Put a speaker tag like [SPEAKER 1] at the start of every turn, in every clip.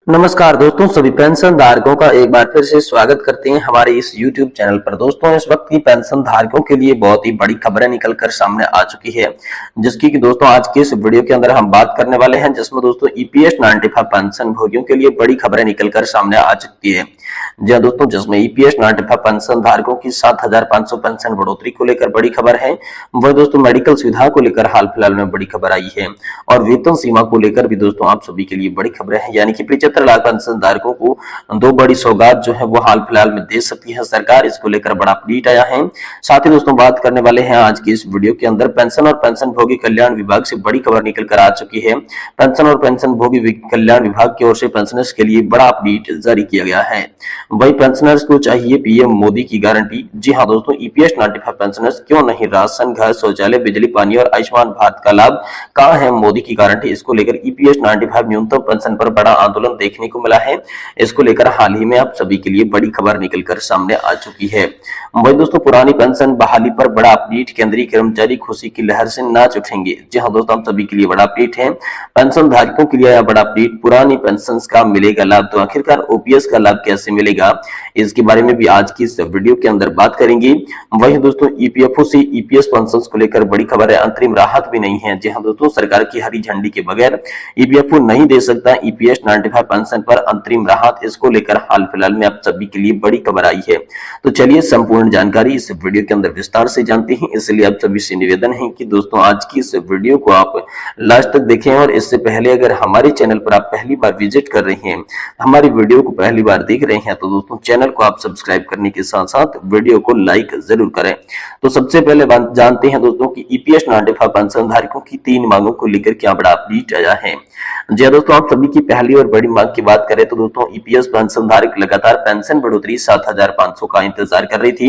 [SPEAKER 1] नमस्कार दोस्तों, सभी पेंशन धारकों का एक बार फिर से स्वागत करते हैं हमारे इस YouTube चैनल पर। दोस्तों, इस वक्त की पेंशन धारकों के लिए बहुत ही बड़ी खबरें निकलकर सामने आ चुकी है, जिसकी कि दोस्तों आज के इस वीडियो के अंदर हम बात करने वाले हैं, जिसमें दोस्तों EPS 95 पेंशन भोगियों के लिए बड़ी खबरें निकलकर सामने आ चुकी है। जी हाँ दोस्तों, जिसमें EPS 95 पेंशन धारकों की 7,500 पेंशन बढ़ोतरी को लेकर बड़ी खबर है। वह दोस्तों मेडिकल सुविधा को लेकर हाल फिलहाल में बड़ी खबर आई है और वेतन सीमा को लेकर भी दोस्तों आप सभी के लिए बड़ी खबरें हैं, यानी कि 75 लाख पेंशन धारकों को दो बड़ी सौगात जो है वो हाल फिलहाल में दे सकती है सरकार। इसको लेकर बड़ा अपडेट आया है। साथ ही दोस्तों बात करने वाले हैं आज की इस वीडियो के अंदर पेंशन और पेंशन भोगी कल्याण विभाग से बड़ी खबर निकल कर आ चुकी है। पेंशन और पेंशन भोगी कल्याण विभाग की ओर से पेंशनर्स के लिए बड़ा अपडेट जारी किया गया है। वही पेंशनर्स को चाहिए पीएम मोदी की गारंटी। जी हाँ दोस्तों, EPS 95 पेंशनर्स क्यों नहीं राशन, घर, शौचालय, बिजली, पानी और आयुष्मान भारत का लाभ, कहां है मोदी की गारंटी। इसको लेकर EPS 95 न्यूनतम पेंशन पर बड़ा आंदोलन देखने को मिला है। इसको लेकर हाल ही में आप सभी के लिए बड़ी खबर निकलकर सामने आ चुकी है। वही दोस्तों पुरानी पेंशन बहाली पर बड़ा अपडेट, केंद्रीय कर्मचारी खुशी की लहर से नाच उठेंगे। जी हाँ दोस्तों, आप सभी के लिए बड़ा अपडेट है। पेंशन धारकों के लिए बड़ा अपडेट, पुरानी पेंशन का मिलेगा लाभ, तो आखिरकार OPS का लाभ कैसे मिलेगा, इसके बारे में भी आज की इस वीडियो के अंदर बात करेंगे। वही दोस्तों EPFO से EPS पेंशन को लेकर बड़ी खबर है, अंतरिम राहत भी नहीं है। जी हाँ दोस्तों, सरकार की हरी झंडी के बगैर EPFO नहीं दे सकता EPS 95 पेंशन पर अंतरिम राहत। इसको लेकर हाल फिलहाल में आप सभी के लिए बड़ी खबर आई है। तो चलिए संपूर्ण जानकारी इस वीडियो के अंदर विस्तार से जानते हैं। इसलिए आप सभी से निवेदन है कि दोस्तों आज की इस वीडियो को आप लास्ट तक देखें, और इससे पहले अगर हमारे चैनल पर आप पहली बार विजिट कर रहे हैं, हमारी वीडियो को पहली बार देख रहे हैं, तो दोस्तों चैनल को आप सब्सक्राइब करने के साथ साथ वीडियो को लाइक जरूर करें। तो सबसे पहले जानते हैं दोस्तों कि EPS 95 पेंशन धारकों की 3 मांगों को लेकर क्या बड़ा अपडेट आया है। जी दोस्तों, आप सभी की पहली और बड़ी मांग की बात करें तो दोस्तों EPS पेंशन धारक लगातार पेंशन बढ़ोतरी 7,500 का इंतजार कर रही थी।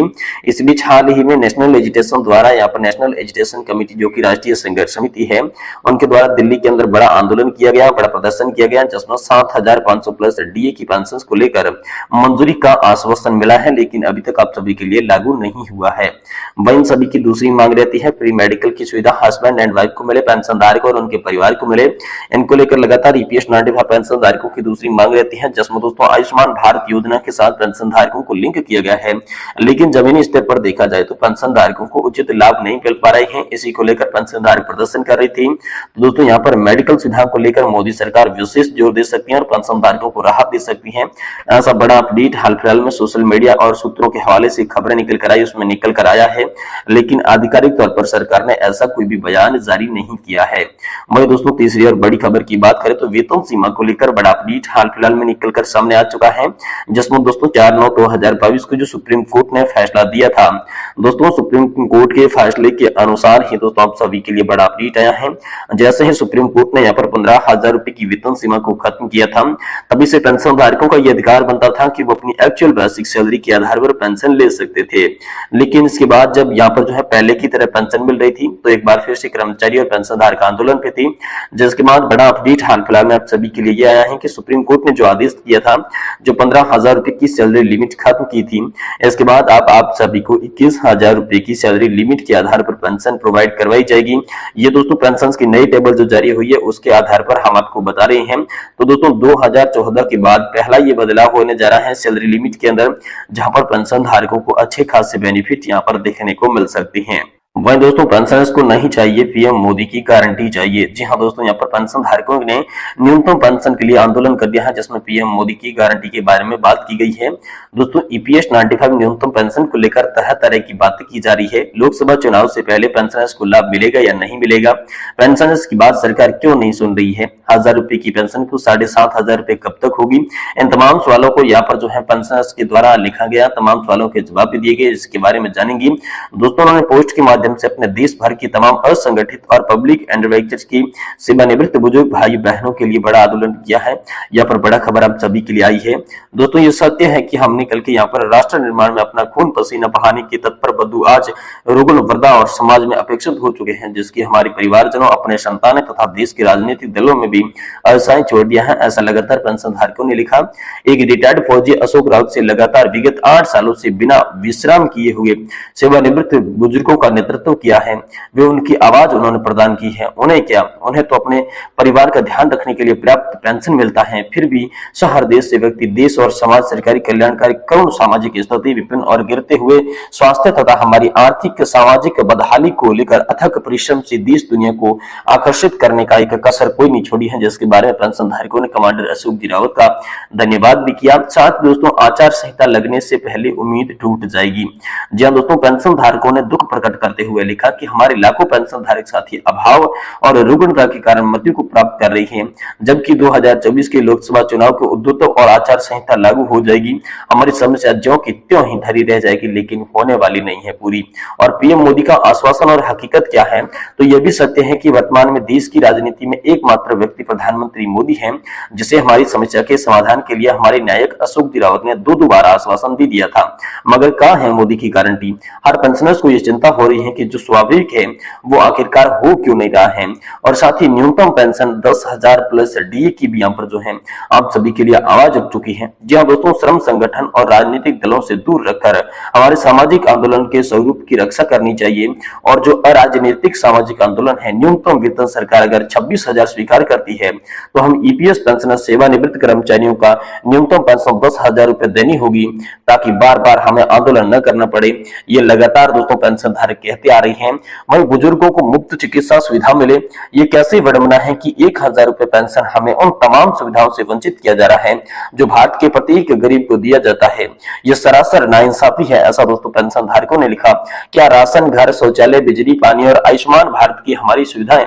[SPEAKER 1] इस बीच हाल ही में नेशनल एजुटेशन द्वारा, यहाँ पर नेशनल एजुटेशन कमेटी जो कि राष्ट्रीय संघर्ष समिति है, उनके द्वारा दिल्ली के अंदर बड़ा आंदोलन किया गया, बड़ा प्रदर्शन किया गया, जिसमें 7,500 प्लस DA की पेंशन को लेकर मंजूरी का आश्वासन मिला है, लेकिन अभी तक आप सभी के लिए लागू नहीं हुआ है। वहीं सभी की दूसरी मांग रहती है प्री मेडिकल की सुविधा हस्बैंड एंड वाइफ को मिले, पेंशन धारक और उनके परिवार को मिले। इनको लेकर लगातार EPS 95 पेंशन धारकों की दूसरी मांग रहती है, जिसमें दोस्तों आयुष्मान भारत योजना के साथ पेंशन धारकों को लिंक किया गया है, लेकिन जमीनी स्तर पर देखा जाए तो पेंशन धारकों को उचित लाभ नहीं मिल पा रहे हैं। इसी को लेकर पेंशन धारक प्रदर्शन कर रही थी। तो दोस्तों यहाँ पर मेडिकल सुविधा को लेकर मोदी सरकार विशेष जोर दे सकती है और पेंशन धारकों को राहत दे सकती है। ऐसा बड़ा अपडेट हाल फिलहाल में सोशल मीडिया और सूत्रों के हवाले से खबरें निकल कर आई, उसमें निकल कर आया है, लेकिन आधिकारिक तौर पर सरकार ने ऐसा कोई भी बयान जारी नहीं किया है। वही दोस्तों तीसरी और बड़ी खबर की बात करें तो वेतन सीमा को लेकर बड़ा अपडेट हाल फिलहाल में निकलकर सामने आ चुका है, जिसमें दोस्तों 4/9/2022 को जो सुप्रीम कोर्ट ने फैसला दिया था, दोस्तों सुप्रीम कोर्ट के फैसले के अनुसार ही दोस्तों आप सभी के लिए बड़ा अपडेट आया है। जैसे ही सुप्रीम कोर्ट ने यहाँ पर 15,000 रुपए की वेतन सीमा को खत्म किया था, तभी से पेंशन धारकों का यह अधिकार बनता था कि वो अपनी एक्चुअल बेसिक सैलरी के आधार पर पेंशन ले सकते थे। लेकिन इसके बाद जब यहाँ पर जो है पहले की तरह पेंशन मिल रही थी, तो एक बार फिर से कर्मचारी और पेंशन धारक आंदोलन पे थी, जिसके बाद बड़ा अपडेट हाल फिलहाल में आप सभी के लिए यह आया है कि सुप्रीम कोर्ट ने जो आदेश दिया था, जो 15,000 रुपए की सैलरी लिमिट खत्म की थी, इसके बाद आप सभी को 21,000 रुपए की सैलरी लिमिट के आधार पर पेंशन प्रोवाइड करवाई जाएगी। ये दोस्तों पेंशन की नई टेबल जो जारी हुई है, उसके आधार पर हम आपको बता रहे हैं। तो दोस्तों 2014 के बाद पहला ये बदलाव होने जा रहा है सैलरी लिमिट के अंदर, जहां पर पेंशन धारकों को अच्छे खासे बेनिफिट यहाँ पर देखने को मिल सकते हैं। वहीं दोस्तों पेंशनर्स को नहीं चाहिए पीएम मोदी की गारंटी चाहिए। जी हाँ दोस्तों, यहाँ पर पेंशन धारकों ने न्यूनतम पेंशन के लिए आंदोलन कर दिया है, जिसमें पीएम मोदी की गारंटी के बारे में बात की गई है। दोस्तों EPS 95 न्यूनतम पेंशन को लेकर तरह तरह की बातें की जा रही है। लोकसभा चुनाव से पहले पेंशनर्स को लाभ मिलेगा या नहीं मिलेगा, पेंशनर्स की बात सरकार क्यों नहीं सुन रही है, 1,000 रुपए की पेंशन को 7,500 रुपए कब तक होगी, इन तमाम सवालों को यहाँ पर जो है पेंशनर्स के द्वारा लिखा गया, तमाम सवालों के जवाब भी दिए गए, इसके बारे में जानेंगे। दोस्तों उन्होंने पोस्ट के माध्यम से अपने देश भर की तमाम असंगठित और पब्लिक एंटरप्राइजेस की सेवानिवृत्त बुजुर्ग भाई बहनों के लिए बड़ा आंदोलन किया है। यहाँ पर बड़ा खबर आप सभी के लिए आई है। दोस्तों ये सत्य है कि हम निकल के यहाँ पर राष्ट्र निर्माण में अपना खून पसीना बहाने के तत्पर बद्दू आज रुग्ण वृद्धा और समाज में अपेक्षित हो चुके हैं, जिसकी हमारे परिवारजनों, अपने संतानें तथा देश के राजनीतिक दलों में भी आशाएं छोड़ दिया है। ऐसा लगातार पेंशन धारकों ने लिखा। एक रिटायर्ड फौजी अशोक राउत से लगातार विगत 8 सालों से बिना विश्राम किए हुए सेवानिवृत्त बुजुर्गों का नेतृत्व किया है। वे उनकी आवाज उन्होंने प्रदान की है। उन्हें क्या, उन्हें तो अपने परिवार का ध्यान रखने के लिए पर्याप्त पेंशन मिलता है, फिर भी शहर देश से व्यक्ति देश और समाज सरकारी कल्याणकारी करुण सामाजिक स्थिति विपिन और गिरते हुए स्वास्थ्य तथा हमारी आर्थिक सामाजिक बदहाली को लेकर अथक परिश्रम से देश दुनिया को आकर्षित करने का एक कसर कोई नहीं छोड़ी है, जिसके बारे में पेंशन धारकों ने कमांडर अशोक जी रावत का धन्यवाद भी किया। साथ दोस्तों आचार संहिता लगने से पहले उम्मीद टूट जाएगी। जी हाँ दोस्तों, पेंशन धारकों ने दुख प्रकट करते हुए लिखा कि हमारे लाखों पेंशन धारक साथी अभाव और रुग्णता के कारण मृत्यु को प्राप्त कर रही हैं, जबकि 2024 के लोकसभा चुनाव के उद्युत और आचार संहिता लागू हो जाएगी। हमारी समस्या ज्यों की त्यों ही धरी रह जाएगी, लेकिन होने वाली नहीं है पूरी। और पीएम मोदी का आश्वासन और हकीकत क्या है, तो यह भी सत्य है कि वर्तमान में देश की राजनीति में एकमात्र व्यक्ति प्रधानमंत्री मोदी हैं, जिसे हमारी समस्या के समाधान के लिए हमारे नायक अशोक जी रावत ने दो बार आश्वासन भी दिया था। मगर कहां है मोदी की गारंटी? हर पेंशनर्स को यह चिंता हो रही है कि जो स्वाभाविक है वो आखिरकार हो क्यों नहीं रहा है। और साथ ही न्यूनतम पेंशन 10,000 प्लस डीए की भी यहाँ पर जो है आप सभी के लिए आवाज उठ चुकी है। जी हाँ दोस्तों, श्रम संगठन और राजनीतिक दलों से दूर रखकर हमारे सामाजिक आंदोलन के स्वरूप की रक्षा करनी चाहिए। और जो अराजनीतिक सामाजिक आंदोलन है, न्यूनतम वेतन सरकार अगर 26,000 स्वीकार करती है तो हम ईपीएस पेंशनर सेवानिवृत्त कर्मचारियों का न्यूनतम पेंशन 10,000 रुपए देनी होगी, ताकि बार बार हमें आंदोलन न करना पड़े। ये लगातार दोस्तों पेंशन धारक कहते आ रही हैं। वहीं बुजुर्गों को मुफ्त चिकित्सा सुविधा मिले, ये कैसी विडंबना है कि 1,000 रुपए पेंशन हमें उन तमाम सुविधाओं से वंचित किया जा रहा है जो भारत के प्रत्येक गरीब को दिया जाता है। यह सरासर नाइंसाफी है, ऐसा दोस्तों पेंशन धारकों ने लिखा। क्या राशन, घर, शौचालय, बिजली, पानी और आयुष्मान भारत की हमारी सुविधाएं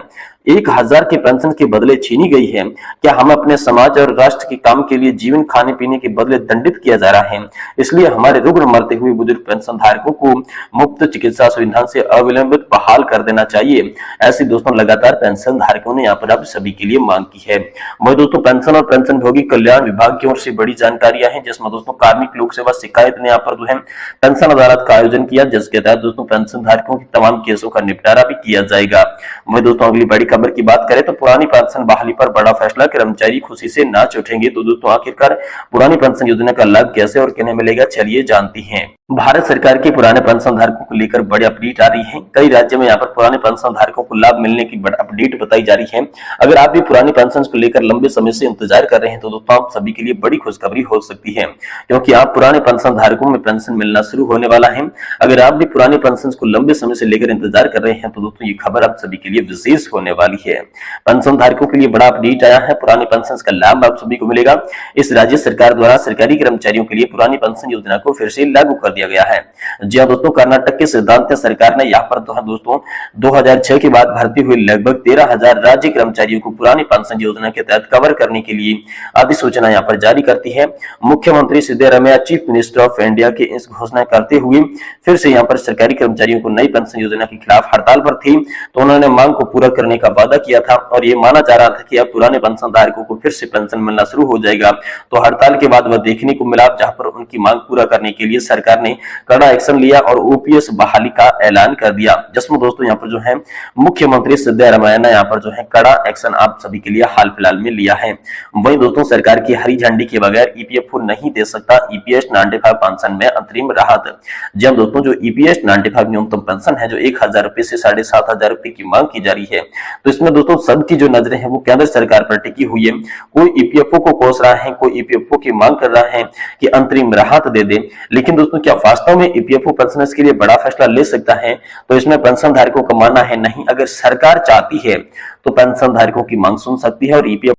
[SPEAKER 1] 1,000 के पेंशन के बदले छीनी गई है? क्या हमें अपने समाज और राष्ट्र के काम के लिए जीवन खाने पीने के बदले दंडित किया जा रहा है? इसलिए हमारे रुग्ण मरते हुए बुजुर्ग पेंशन धारकों को मुफ्त चिकित्सा सुविधा से अविलंबित बहाल कर देना चाहिए। ऐसी दोस्तों लगातार पेंशन धारकों ने यहाँ पर आप सभी के लिए मांग की है। वही दोस्तों पेंशन और पेंशन भोगी कल्याण विभाग की ओर से बड़ी जानकारियां हैं, जिसमें दोस्तों कार्मिक लोक सेवा शिकायत ने यहाँ पर जो है पेंशन अदालत का आयोजन किया, जिसके तहत दोस्तों पेंशन धारकों की तमाम केसों का निपटारा भी किया जाएगा। वही दोस्तों अगली बड़ी खबर की बात करें तो पुरानी पेंशन बहाली पर बड़ा फैसला, कर्मचारी खुशी से नाच उठेंगे। तो दोस्तों आखिरकार पुरानी पेंशन योजना का लाभ कैसे और किन्हें मिलेगा, चलिए जानते हैं। भारत सरकार के पुराने पेंशन धारकों को लेकर बड़ी अपडेट आ रही है। कई राज्यों में यहाँ पर पुराने पेंशन धारकों को लाभ मिलने की बड़ी अपडेट बताई जा रही है। अगर आप भी पुरानी पेंशन को लेकर लंबे समय से इंतजार कर रहे हैं तो दोस्तों आप सभी के लिए बड़ी खुशखबरी हो सकती है, क्योंकि आप पुराने पेंशन धारकों में पेंशन मिलना शुरू होने वाला है। अगर आप भी पुराने पेंशन को लंबे समय से लेकर इंतजार कर रहे हैं तो दोस्तों ये खबर आप सभी के लिए विशेष होने वाली है। पेंशन धारकों के लिए बड़ा अपडेट आया है। पुराने पेंशन का लाभ आप सभी को मिलेगा। इस राज्य सरकार द्वारा सरकारी कर्मचारियों के लिए पुरानी पेंशन योजना को फिर से लागू कर दिया गया है। जी हाँ दोस्तों, कर्नाटक के सिद्धांत सरकार ने यहाँ पर दोस्तों 2006 के बाद भर्ती हुए लगभग 13,000 राज्य कर्मचारियों को पुरानी पेंशन योजना के तहत कवर करने के लिए अधिसूचना यहाँ पर जारी करती है। मुख्यमंत्री Siddaramaiah chief minister of India की इस घोषणा करते हुए फिर से यहाँ पर सरकारी कर्मचारियों को नई पेंशन योजना के खिलाफ हड़ताल पर थी, तो उन्होंने मांग को पूरा करने का वादा किया था और ये माना जा रहा था कि अब पुराने पेंशन धारकों को फिर से पेंशन मिलना शुरू हो जाएगा। तो हड़ताल के बाद वह देखने को मिला, जहां पर उनकी मांग पूरा करने के लिए सरकार ने कड़ा एक्शन लिया और ओपीएस बहाली का ऐलान कर दिया, जिसमें दोस्तों यहाँ पर जो है मुख्यमंत्री सिद्धरामैया ने यहाँ पर जो है कड़ा एक्शन आप सभी के लिए हाल फिलहाल में लिया है। वहीं दोस्तों सरकार की हरी झंडी के बगैर ईपीएफओ नहीं दे सकता ईपीएस 95 पेंशन में अंतरिम राहत। जब दोस्तों जो ईपीएस 95 न्यूनतम पेंशन है जो 1,000 रुपए से 7,500 रुपए की मांग की जा रही है, तो इसमें दोस्तों सबकी जो नजरें हैं वो केंद्र सरकार पर टिकी हुई है। कोई ईपीएफओ को कोस रहा है, कोई ईपीएफओ की मांग कर रहा है कि अंतरिम राहत दे दे, लेकिन दोस्तों क्या वास्तव में ईपीएफओ पेंशनर्स के लिए बड़ा फैसला ले सकता है? तो इसमें पेंशन धारकों का मानना है नहीं, अगर सरकार चाहती है तो पेंशन धारकों की मांग सुन सकती है और ईपीएफओ